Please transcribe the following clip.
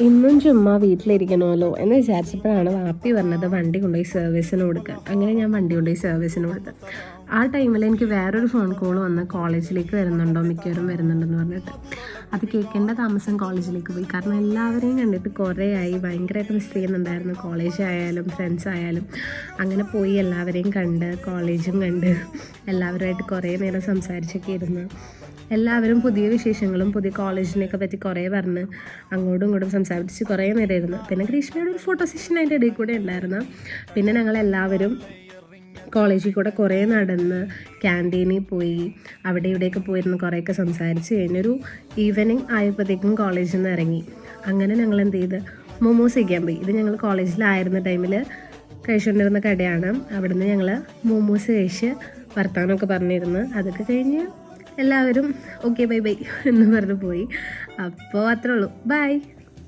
ഇന്നും ചുമ്മാ വീട്ടിലിരിക്കണമല്ലോ എന്ന് വിചാരിച്ചപ്പോഴാണ് വാപ്പി പറഞ്ഞത് വണ്ടി കൊണ്ടുപോയി സർവീസിന് കൊടുക്കാൻ. അങ്ങനെ ഞാൻ വണ്ടി കൊണ്ടുപോയി സർവീസിന് കൊടുത്തു. ആ ടൈമിൽ എനിക്ക് വേറൊരു ഫോൺ കോൾ വന്ന് കോളേജിലേക്ക് വരുന്നുണ്ടോ, മിക്കവരും വരുന്നുണ്ടെന്ന് പറഞ്ഞിട്ട്. അത് കേൾക്കേണ്ട താമസം കോളേജിലേക്ക് പോയി. കാരണം എല്ലാവരെയും കണ്ടിട്ട് കുറേ ആയി, ഭയങ്കരമായിട്ട് മിസ് ചെയ്യുന്നുണ്ടായിരുന്നു. കോളേജ് ആയാലും ഫ്രണ്ട്സ് ആയാലും. അങ്ങനെ പോയി എല്ലാവരെയും കണ്ട്, കോളേജും കണ്ട്, എല്ലാവരുമായിട്ട് കുറേ നേരം സംസാരിച്ചൊക്കെ ഇരുന്ന് എല്ലാവരും പുതിയ വിശേഷങ്ങളും പുതിയ കോളേജിനെയൊക്കെ പറ്റി കുറേ പറഞ്ഞ് അങ്ങോട്ടും ഇങ്ങോട്ടും സംസാരിച്ച് കുറേ നേരം ഇരുന്നു. പിന്നെ ഗ്രീഷ്മയുടെ ഒരു ഫോട്ടോ സെഷൻ അതിൻ്റെ ഇടയിൽ കൂടെ ഉണ്ടായിരുന്നു. പിന്നെ ഞങ്ങളെല്ലാവരും കോളേജിൽ കൂടെ കുറേ നടന്ന് ക്യാൻറ്റീനിൽ പോയി അവിടെ ഇവിടെയൊക്കെ പോയിരുന്ന് കുറേയൊക്കെ സംസാരിച്ച് കഴിഞ്ഞൊരു ഈവനിങ് ആയപ്പോഴത്തേക്കും കോളേജിൽ നിന്ന് ഇറങ്ങി. അങ്ങനെ ഞങ്ങൾ എന്ത് ചെയ്ത് മോമോസ് കഴിക്കാൻ പോയി. ഇത് ഞങ്ങൾ കോളേജിലായിരുന്ന ടൈമിൽ കഴിച്ചുകൊണ്ടിരുന്ന കടയാണ്. അവിടുന്ന് ഞങ്ങൾ മോമോസ് കഴിച്ച് വർത്താനമൊക്കെ പറഞ്ഞിരുന്നു. അതൊക്കെ കഴിഞ്ഞ് എല്ലാവരും ഓക്കെ ബൈ ബൈ എന്ന് പറഞ്ഞ് പോയി. അപ്പോൾ അത്രേ ഉള്ളൂ. ബൈ.